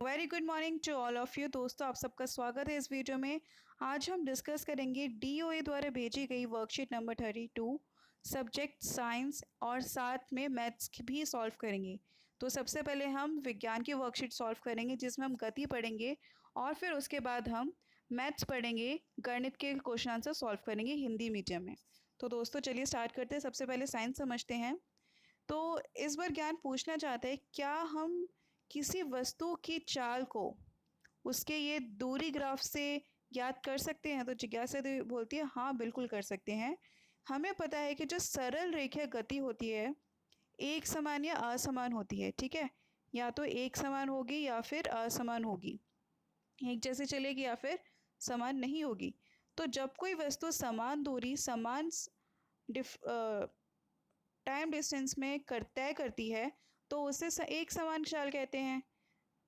Very good morning to all of you दोस्तों, आप सबका स्वागत है इस वीडियो में। आज हम डिस्कस करेंगे डीओए द्वारा भेजी गई वर्कशीट नंबर 32 सब्जेक्ट साइंस और साथ में मैथ्स की भी सॉल्व करेंगे। तो सबसे पहले हम विज्ञान की वर्कशीट सॉल्व करेंगे जिसमें हम गति पढ़ेंगे और फिर उसके बाद हम मैथ्स पढ़ेंगे, गणित के क्वेश्चन आंसर सॉल्व करेंगे हिंदी मीडियम में। तो दोस्तों चलिए स्टार्ट करते हैं। सबसे पहले साइंस समझते हैं। तो इस बार ज्ञान पूछना चाहते हैं, क्या हम किसी वस्तु की चाल को उसके ये दूरी ग्राफ से ज्ञात कर सकते हैं? तो जिज्ञासा देवी बोलती है हाँ बिल्कुल कर सकते हैं। हमें पता है कि जो सरल रेखीय गति होती है एक समान या असमान होती है, ठीक है। या तो एक समान होगी या फिर असमान होगी, एक जैसे चलेगी या फिर समान नहीं होगी। तो जब कोई वस्तु समान दूरी समान टाइम डिस्टेंस में तय करती है तो उसे एक समान चाल कहते हैं।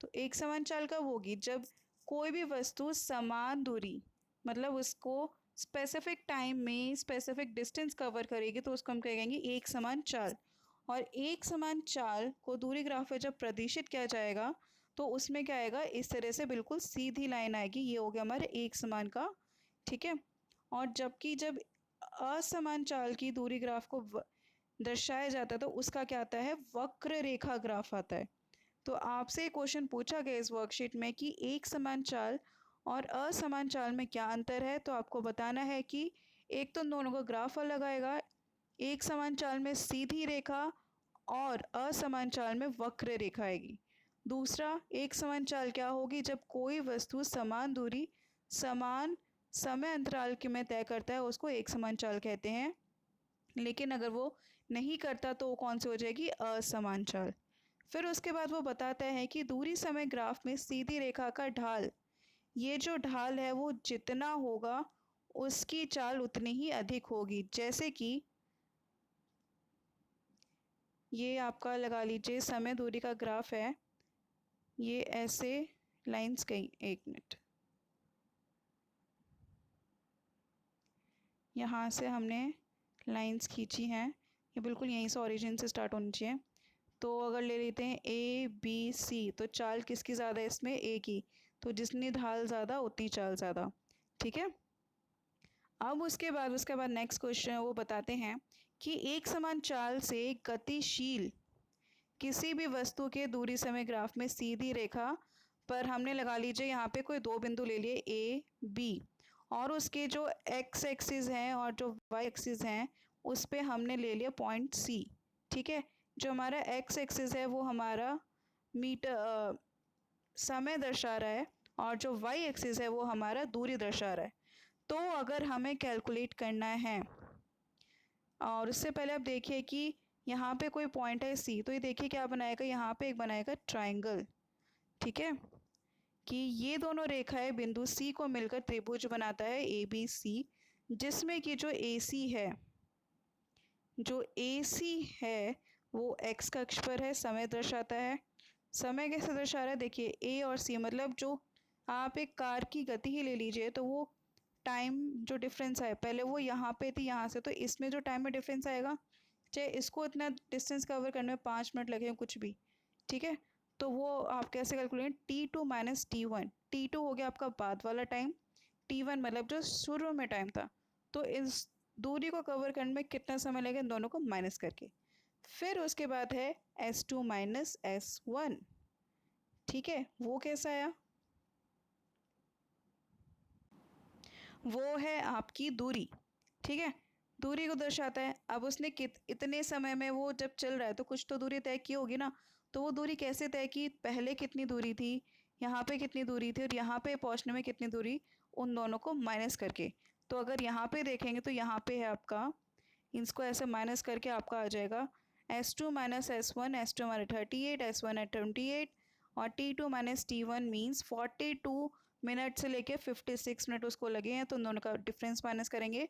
तो एक समान चाल कब होगी? जब कोई भी वस्तु समान दूरी मतलब उसको स्पेसिफिक टाइम में स्पेसिफिक डिस्टेंस कवर करेगी तो उसको हम कहेंगे एक समान चाल। और एक समान चाल को दूरी ग्राफ में जब प्रदर्शित किया जाएगा तो उसमें क्या आएगा, इस तरह से बिल्कुल सीधी लाइन आएगी। ये हो गया हमारे एक समान का, ठीक है। और जबकि जब असमान चाल की दूरी ग्राफ को दर्शाया जाता है तो उसका क्या आता है, वक्र रेखा ग्राफ आता है। तो आपसे क्वेश्चन पूछा गया इस वर्कशीट में कि एक समान चाल और असमान चाल में क्या अंतर है, तो आपको बताना है कि एक तो दोनों का ग्राफ अलग आएगा। एक समान चाल में सीधी रेखा और असमान चाल में वक्र रेखा आएगी। दूसरा, एक समान चाल क्या होगी? जब कोई वस्तु समान दूरी समान समय अंतराल के में तय करता है उसको एक समान चाल कहते हैं। लेकिन अगर वो नहीं करता तो वो कौन सी हो जाएगी, असमान चाल। फिर उसके बाद वो बताता है कि दूरी समय ग्राफ में सीधी रेखा का ढाल, ये जो ढाल है वो जितना होगा उसकी चाल उतनी ही अधिक होगी। जैसे कि ये आपका लगा लीजिए समय दूरी का ग्राफ है, ये ऐसे लाइंस गई, एक मिनट, यहाँ से हमने लाइंस खींची हैं, ये बिल्कुल यहीं से ओरिजिन से स्टार्ट होनी चाहिए। तो अगर ले लेते हैं ए बी सी, तो चाल किसकी ज़्यादा है इसमें, ए की। तो जितनी ढाल ज़्यादा उतनी चाल ज़्यादा, ठीक है। अब उसके बाद नेक्स्ट क्वेश्चन वो बताते हैं कि एक समान चाल से गतिशील किसी भी वस्तु के दूरी समय ग्राफ में सीधी रेखा पर हमने लगा लीजिए यहाँ पे कोई दो बिंदु ले लिए ए बी, और उसके जो एक्स एक्सिस हैं और जो वाई एक्सिस हैं उस पे हमने ले लिया पॉइंट सी, ठीक है। जो हमारा एक्स एक्सिस है वो हमारा मीटर समय दर्शा रहा है और जो वाई एक्सिस है वो हमारा दूरी दर्शा रहा है। तो अगर हमें कैलकुलेट करना है, और उससे पहले आप देखिए कि यहाँ पे कोई पॉइंट है सी, तो ये देखिए क्या बनाएगा, यहाँ पे एक बनाएगा ट्राइंगल, ठीक है। कि ये दोनों रेखाएं बिंदु सी को मिलकर त्रिभुज बनाता है ए बी सी, जिसमें कि जो ए सी है, जो ए सी है वो एक्स कक्ष पर है, समय दर्शाता है। समय कैसे दर्शा रहा है, देखिए ए और सी मतलब जो आप एक कार की गति ही ले लीजिए तो वो टाइम जो डिफरेंस है, पहले वो यहाँ पे थी यहाँ से, तो इसमें जो टाइम में डिफरेंस आएगा, चाहे इसको इतना डिस्टेंस कवर करने में 5 मिनट लगे कुछ भी, ठीक है। तो वो आप कैसे calculate, T2 minus T1, T2 हो गया आपका बाद वाला टाइम, T1 मतलब जो शुरू में टाइम था। तो इस दूरी को कवर करने में कितना समय लगेगा, इन दोनों को माइनस करके। फिर उसके बाद है S2 माइनस S1, ठीक है। वो कैसा आया, वो है आपकी दूरी, ठीक है। दूरी को दर्शाता है। अब उसने इतने समय में वो जब चल रहा है तो कुछ तो दूरी तय की होगी ना। तो वो दूरी कैसे तय की, पहले कितनी दूरी थी, यहाँ पे कितनी दूरी थी और यहाँ पे पहुँचने में कितनी दूरी, उन दोनों को माइनस करके। तो अगर यहाँ पे देखेंगे तो यहाँ पे है आपका, इसको ऐसे माइनस करके आपका आ जाएगा S2 माइनस S1, S2 हमारे 38, S1 है 28, और T2 minus T1 means 42 minute से लेके 56 मिनट उसको लगे हैं। तो उन दोनों का डिफरेंस माइनस करेंगे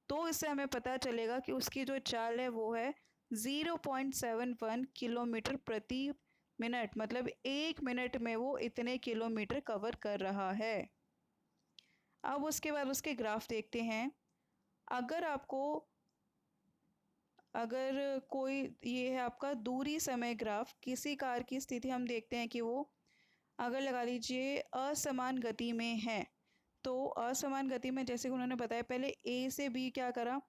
तो इससे हमें पता चलेगा कि उसकी जो चाल है वो है 0.71 किलोमीटर प्रति मिनट, मतलब 1 मिनट में वो इतने किलोमीटर कवर कर रहा है। अब उसके बाद उसके ग्राफ देखते हैं। अगर आपको, अगर कोई, ये है आपका दूरी समय ग्राफ, किसी कार की स्थिति हम देखते हैं कि वो अगर लगा लीजिए असमान गति में है, तो असमान गति में जैसे कि उन्होंने बताया, पहले ए से बी क्या करा,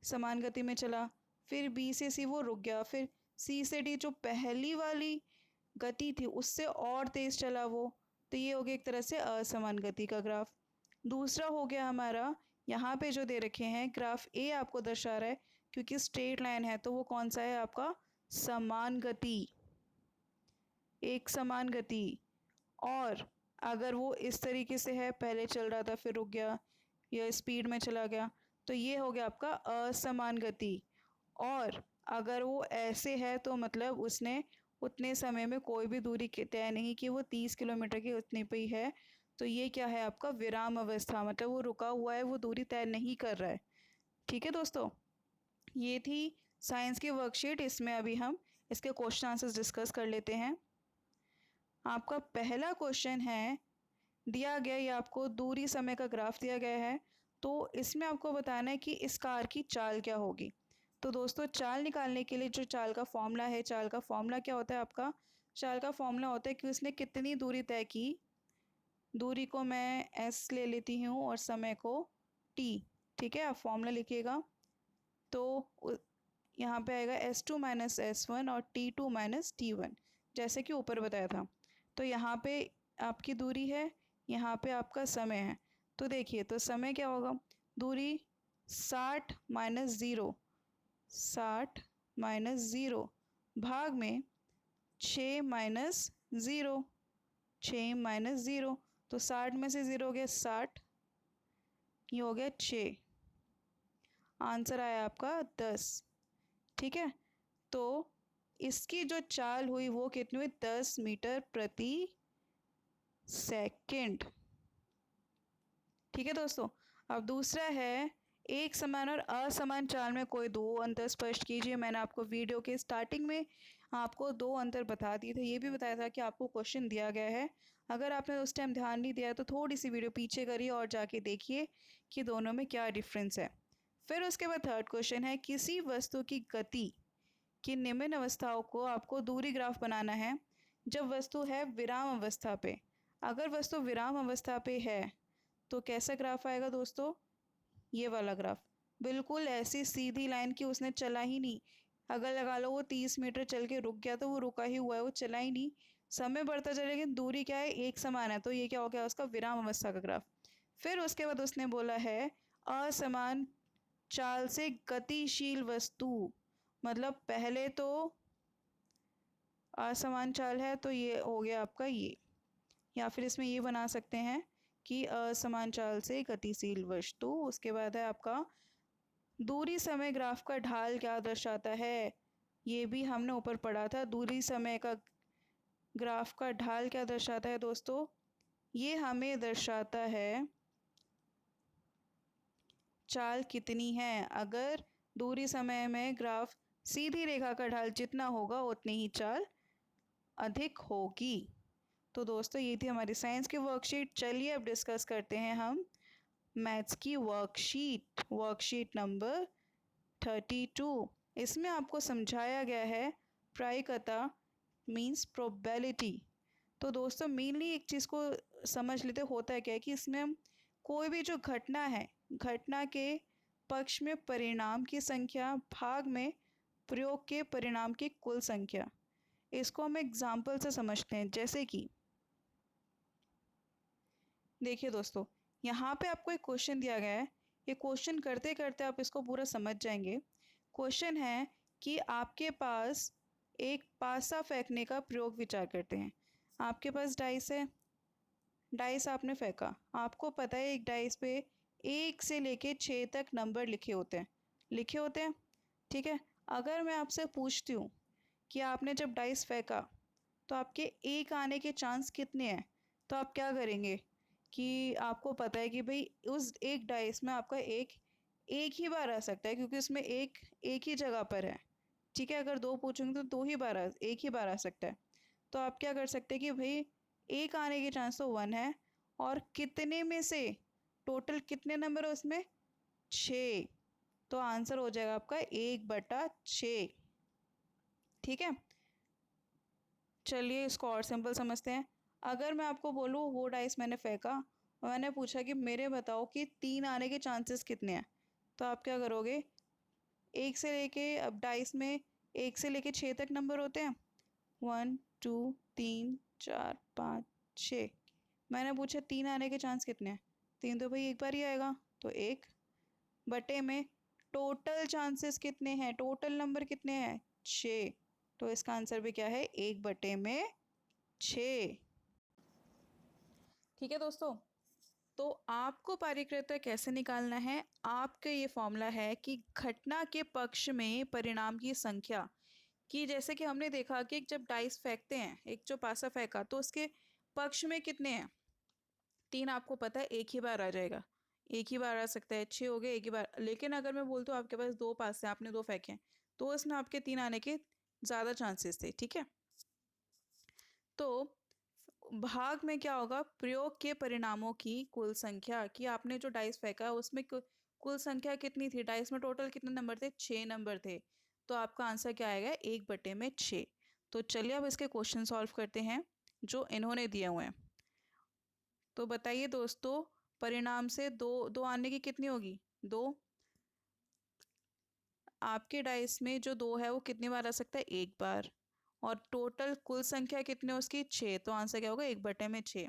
समान गति में चला, फिर बी से सी वो रुक गया, फिर सी से डी जो पहली वाली गति थी उससे और तेज चला वो, तो ये हो गया एक तरह से असमान गति का ग्राफ। दूसरा हो गया हमारा, यहाँ पे जो दे रखे हैं ग्राफ ए आपको दर्शा रहा है, क्योंकि स्ट्रेट लाइन है तो वो कौन सा है आपका, समान गति, एक समान गति। और अगर वो इस तरीके से है, पहले चल रहा था फिर रुक गया या स्पीड में चला गया, तो ये हो गया आपका असमान गति। और अगर वो ऐसे है तो मतलब उसने उतने समय में कोई भी दूरी तय नहीं की, वो 30 किलोमीटर की उतनी पे ही है, तो ये क्या है आपका विराम अवस्था, मतलब वो रुका हुआ है, वो दूरी तय नहीं कर रहा है। ठीक है दोस्तों, ये थी साइंस की वर्कशीट। इसमें अभी हम इसके क्वेश्चन आंसर्स डिस्कस कर लेते हैं। आपका पहला क्वेश्चन है, दिया गया ये आपको दूरी समय का ग्राफ दिया गया है, तो इसमें आपको बताना है कि इस कार की चाल क्या होगी। तो दोस्तों चाल निकालने के लिए जो चाल का फॉर्मूला है, चाल का फॉर्मूला क्या होता है आपका, चाल का फॉर्मूला होता है कि उसने कितनी दूरी तय की, दूरी को मैं एस ले लेती हूँ और समय को टी। ठीक है, आप फॉर्मूला लिखिएगा, तो यहाँ पे आएगा S2 - S1 और T2 - T1, जैसे कि ऊपर बताया था। तो यहाँ पे आपकी दूरी है, यहाँ पे आपका समय है। तो देखिए, तो समय क्या होगा, दूरी 60 - 0, 60 - 0 भाग में 6 - 0, 6 - 0, तो 60 में से 0 हो गया 60, ये हो गया 6, आंसर आया आपका 10। ठीक है, तो इसकी जो चाल हुई वो कितनी हुई, 10 मीटर प्रति सेकंड। ठीक है दोस्तों, अब दूसरा है, एक समान और असमान चाल में कोई दो अंतर स्पष्ट कीजिए। मैंने आपको वीडियो के स्टार्टिंग में आपको दो अंतर बता दिए थे, ये भी बताया था कि आपको क्वेश्चन दिया गया है। अगर आपने उस टाइम ध्यान नहीं दिया तो थोड़ी सी वीडियो पीछे करिए और जाके देखिए कि दोनों में क्या डिफरेंस है। फिर उसके बाद थर्ड क्वेश्चन है, किसी वस्तु की गति कि निम्न अवस्थाओं को आपको दूरी ग्राफ बनाना है जब वस्तु है विराम अवस्था पे। अगर वस्तु विराम अवस्था पे है तो कैसा ग्राफ आएगा दोस्तों, ये वाला ग्राफ, बिल्कुल ऐसी सीधी लाइन की उसने चला ही नहीं। अगर लगा लो वो 30 मीटर चल के रुक गया तो वो रुका ही हुआ है, वो चला ही नहीं, समय बढ़ता चला लेकिन दूरी क्या है, एक समान है, तो ये क्या हो गया उसका विराम अवस्था का ग्राफ। फिर उसके बाद उसने बोला है असमान चाल से गतिशील वस्तु, मतलब पहले तो असमान चाल है तो ये हो गया आपका ये, या फिर इसमें ये बना सकते हैं कि असमान चाल से गतिशील वस्तु। उसके बाद है आपका दूरी समय ग्राफ का ढाल क्या दर्शाता है, ये भी हमने ऊपर पढ़ा था। दूरी समय का ग्राफ का ढाल क्या दर्शाता है दोस्तों, ये हमें दर्शाता है चाल कितनी है। अगर दूरी समय में ग्राफ सीधी रेखा का ढाल जितना होगा उतनी ही चाल अधिक होगी। तो दोस्तों ये थी हमारी साइंस की वर्कशीट। चलिए अब डिस्कस करते हैं हम मैथ्स की वर्कशीट, वर्कशीट नंबर 32। इसमें आपको समझाया गया है प्रायिकता मीन्स प्रोबेबिलिटी। तो दोस्तों मेनली एक चीज़ को समझ लेते, होता है क्या है कि इसमें हम कोई भी जो घटना है, घटना के पक्ष में परिणाम की संख्या, भाग में प्रयोग के परिणाम की कुल संख्या, इसको हम एग्जाम्पल से समझते हैं। जैसे कि देखिए दोस्तों, यहाँ पे आपको एक क्वेश्चन दिया गया है, ये क्वेश्चन करते करते आप इसको पूरा समझ जाएंगे। क्वेश्चन है कि आपके पास एक पासा फेंकने का प्रयोग विचार करते हैं। आपके पास डाइस है, डाइस आपने फेंका, आपको पता है एक डाइस पे 1 से लेके 6 तक नंबर लिखे होते हैं, लिखे होते हैं। ठीक है, अगर मैं आपसे पूछती हूँ कि आपने जब डाइस फेंका तो आपके एक आने के चांस कितने हैं, तो आप क्या करेंगे कि आपको पता है कि भाई उस एक डाइस में आपका एक एक ही बार आ सकता है, क्योंकि उसमें एक ही जगह पर है। ठीक है, अगर दो पूछूंगी तो दो ही बार एक ही बार आ सकता है। तो आप क्या कर सकते हैं कि भाई एक आने के चांस तो 1 है, और कितने में से टोटल कितने नंबर है उसमें, 6, तो आंसर हो जाएगा आपका 1/6। ठीक है, चलिए इसको और सिंपल समझते हैं। अगर मैं आपको बोलूँ वो डाइस मैंने फेंका और मैंने पूछा कि मेरे बताओ कि 3 आने के चांसेस कितने हैं, तो आप क्या करोगे? एक से लेके, अब डाइस में 1 से लेके 6 तक नंबर होते हैं, 1 2 3 4 5 6। मैंने पूछा 3 आने के चांस कितने हैं? 3 तो भाई एक बार ही आएगा, तो 1 बटे में टोटल चांसेस कितने हैं, टोटल नंबर कितने हैं? 6। तो इसका आंसर भी क्या है? 1 बटे में 6। ठीक है दोस्तों, तो आपको पारीकृत कैसे निकालना है? आपका ये फॉर्मूला है कि घटना के पक्ष में परिणाम की संख्या, कि जैसे कि हमने देखा कि जब डाइस फेंकते हैं, एक जो पासा फेंका तो उसके पक्ष में कितने हैं? 3 आपको पता है एक ही बार आ जाएगा, एक ही बार आ सकता है, 6 हो गए एक ही बार। लेकिन अगर मैं बोलता हूँ आपके पास 2 पासे, आपने 2 फेंके हैं, तो इसमें आपके 3 आने के ज़्यादा चांसेस थे। ठीक है, तो भाग में क्या होगा? प्रयोग के परिणामों की कुल संख्या, कि आपने जो डाइस फेंका उसमें कुल संख्या कितनी थी? डाइस में टोटल कितने नंबर थे? 6 नंबर थे। तो आपका आंसर क्या आएगा? 1 बटे में 6। तो चलिए अब इसके क्वेश्चन सॉल्व करते हैं जो इन्होंने दिए हुए हैं। तो बताइए दोस्तों, परिणाम से दो दो आने की कितनी होगी? 2। आपके डाइस में जो 2 है वो कितनी बार आ सकता है? एक बार। और टोटल कुल संख्या कितनी है उसकी? 6। तो आंसर क्या होगा? 1 बटे में 6।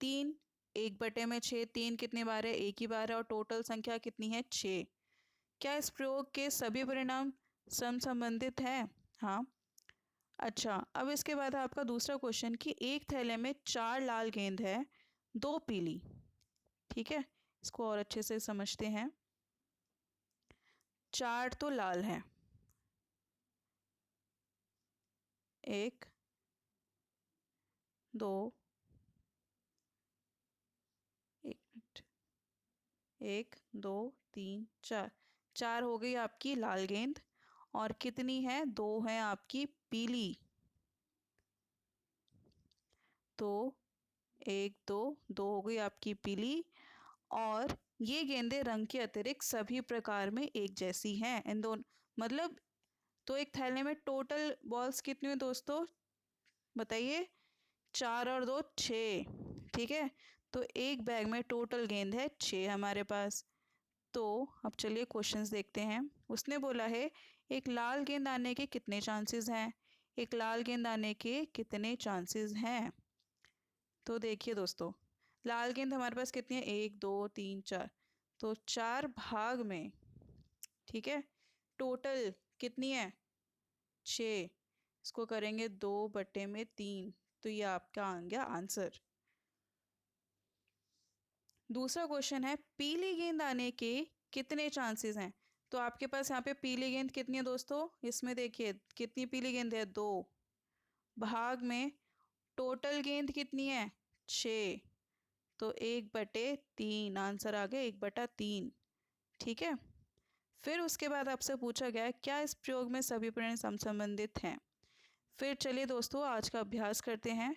3, 1 बटे में 6, 3 कितनी बार है? एक ही बार है। और टोटल संख्या कितनी है? 6। क्या इस प्रयोग के सभी परिणाम समसंबंधित हैं? हाँ। अच्छा, अब इसके बाद है आपका दूसरा क्वेश्चन कि एक थैले में 4 लाल गेंद है, 2 पीली। ठीक है, इसको और अच्छे से समझते हैं। 4 तो लाल हैं, 1 2, 1 मिनट, 1 2 3 4, 4 हो गई आपकी लाल गेंद। और कितनी है? 2 है आपकी पीली। तो 1 2, 2 हो गई आपकी पीली। और ये गेंदें रंग के अतिरिक्त सभी प्रकार में एक जैसी हैं। इन दोनों मतलब, तो एक थैले में टोटल बॉल्स कितनी हुई दोस्तों? बताइए। 4 और 2 6। ठीक है, तो एक बैग में टोटल गेंद है 6 हमारे पास। तो अब चलिए क्वेश्चंस देखते हैं। उसने बोला है एक लाल गेंद आने के कितने चांसेस हैं? एक लाल गेंद आने के कितने चांसेस हैं? तो देखिए दोस्तों, लाल गेंद हमारे पास कितनी है? 1 2 3 4। तो 4 भाग में, ठीक है, टोटल कितनी है? 6। इसको करेंगे 2 बटे में 3। तो ये आपका आ गया आंसर। दूसरा क्वेश्चन है पीली गेंद आने के कितने चांसेस हैं? तो आपके पास यहाँ पे पीली गेंद कितनी है दोस्तों? इसमें देखिए कितनी पीली गेंद है? 2 भाग में टोटल गेंद कितनी है? 6। तो 1/3, आंसर आ गया 1/3। ठीक है, फिर उसके बाद आपसे पूछा गया है क्या इस प्रयोग में सभी परिणाम समसंबंधित हैं? फिर चलिए दोस्तों आज का अभ्यास करते हैं।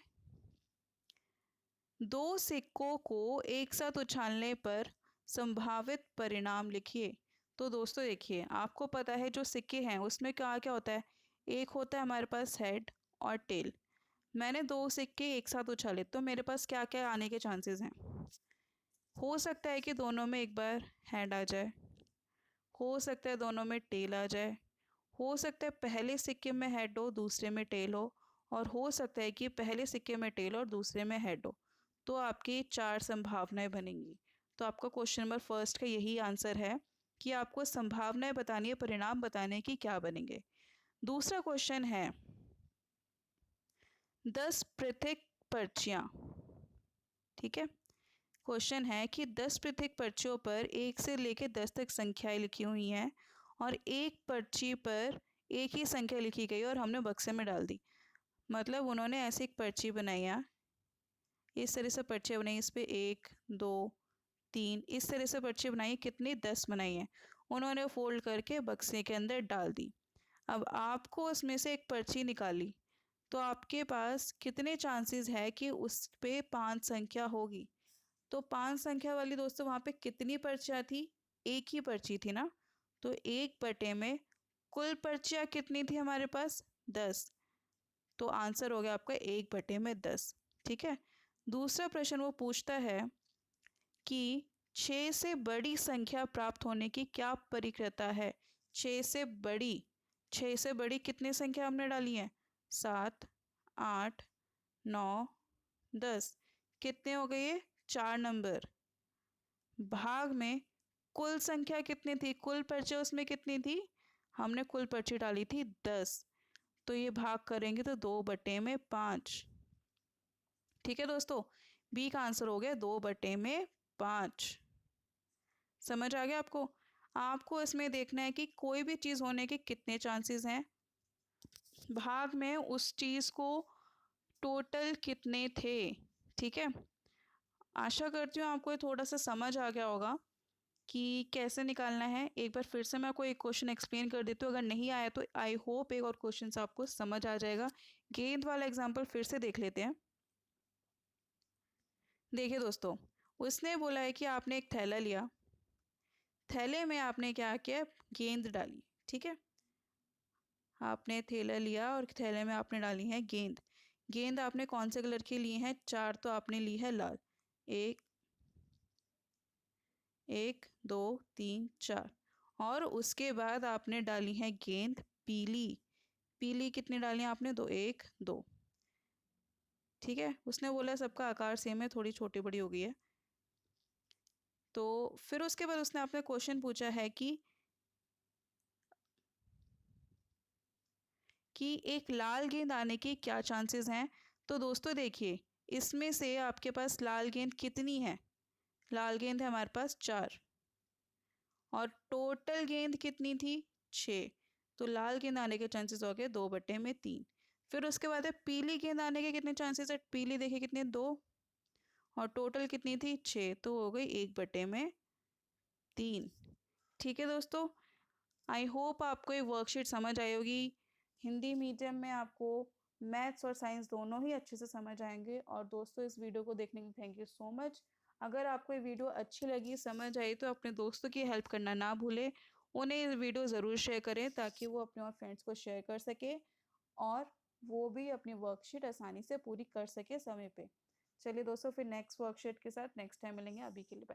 2 सिक्कों को एक साथ उछालने पर संभावित परिणाम लिखिए। तो दोस्तों देखिए, आपको पता है जो सिक्के हैं उसमें क्या क्या होता है? एक होता है हमारे पास हेड और टेल। मैंने 2 सिक्के एक साथ उछाले तो मेरे पास क्या क्या आने के चांसेस हैं? हो सकता है कि दोनों में एक बार हेड आ जाए, हो सकता है दोनों में टेल आ जाए, हो सकता है पहले सिक्के में हेड हो दूसरे में टेल हो, और हो सकता है कि पहले सिक्के में टेल और दूसरे में हेड हो। तो आपकी 4 संभावनाएं बनेंगी। तो आपका क्वेश्चन नंबर फर्स्ट का यही आंसर है कि आपको संभावनाएं बतानी है, परिणाम बताने की क्या बनेंगे। दूसरा क्वेश्चन है 10 पृथक पर्चियाँ। ठीक है, क्वेश्चन है कि 10 पृथक पर्चियों पर 1 से लेकर 10 तक संख्याएं लिखी हुई हैं और एक पर्ची पर एक ही संख्या लिखी गई और हमने बक्से में डाल दी। मतलब उन्होंने ऐसे एक पर्ची बनाई है, इस तरह से पर्चियाँ बनाई, इस पे 1 2 3 इस तरह से पर्ची बनाई, कितनी? 10 बनाई है। उन्होंने फोल्ड करके बक्से के अंदर डाल दी। अब आपको उसमें से एक पर्ची निकाली, तो आपके पास कितने चांसेस है कि उस पे 5 संख्या होगी? तो 5 संख्या वाली दोस्तों वहाँ पे कितनी पर्चियाँ थी? एक ही पर्ची थी ना। तो 1 बटे में कुल पर्चियाँ कितनी थी हमारे पास? 10। तो आंसर हो गया आपका 1 बटे में 10। ठीक है। दूसरा प्रश्न वो पूछता है कि 6 से बड़ी संख्या प्राप्त होने की क्या प्रक्रिया है। 6 से बड़ी, 6 से बड़ी कितनी संख्या हमने डाली है? 7, 8, 9, 10। कितने हो गए ये? 4 नंबर। भाग में कुल संख्या कितनी थी? कुल पर्चे उसमें कितनी थी? हमने कुल पर्ची डाली थी 10। तो ये भाग करेंगे तो 2/5। ठीक है दोस्तों, बी का आंसर हो गया 2/5। समझ आ गया आपको? आपको इसमें देखना है कि कोई भी चीज़ होने के कितने चांसेस हैं, भाग में उस चीज़ को टोटल कितने थे। ठीक है, आशा करती हूँ आपको ये थोड़ा सा समझ आ गया होगा कि कैसे निकालना है। एक बार फिर से मैं आपको एक क्वेश्चन एक्सप्लेन कर देती हूँ, अगर नहीं आया तो आई होप एक और क्वेश्चन से आपको समझ आ जाएगा। गेंद वाला एग्जाम्पल फिर से देख लेते हैं। देखिए दोस्तों, उसने बोला है कि आपने एक थैला लिया, थैले में आपने क्या किया? गेंद डाली। ठीक है, आपने थैला लिया और थैले में आपने डाली है गेंद। गेंद आपने कौन से कलर की ली है? 4 तो आपने ली है लाल। एक, 1, 2, 3, 4। और उसके बाद आपने डाली है गेंद पीली। पीली कितनी डाली है आपने? 2, 1, 2। ठीक है, उसने बोला सबका आकार सेम है, थोड़ी छोटी बड़ी हो गई है। तो फिर उसके बाद उसने आपने क्वेश्चन पूछा है कि एक लाल गेंद आने के क्या चांसेस हैं। तो दोस्तों देखिए, इसमें से आपके पास लाल गेंद कितनी है? लाल गेंद है हमारे पास 4, और टोटल गेंद कितनी थी? 6। तो लाल गेंद आने के चांसेस हो गए 2/3। फिर उसके बाद है पीली गेंद आने के कितने चांसेस है? पीली देखिए कितने, 2, और टोटल कितनी थी? 6, तो हो गई 1/3। ठीक है दोस्तों, आई होप आपको ये वर्कशीट समझ आई होगी। हिंदी मीडियम में आपको मैथ्स और साइंस दोनों ही अच्छे से समझ आएंगे। और दोस्तों, इस वीडियो को देखने के लिए थैंक यू सो मच। अगर आपको ये वीडियो अच्छी लगी, समझ आई, तो अपने दोस्तों की हेल्प करना ना भूलें। उन्हें ये वीडियो ज़रूर शेयर करें ताकि वो अपने और फ्रेंड्स को शेयर कर सके और वो भी अपनी वर्कशीट आसानी से पूरी कर सके समय पे। चलिए दोस्तों, फिर नेक्स्ट वर्कशीट के साथ नेक्स्ट टाइम मिलेंगे। अभी के लिए बाय।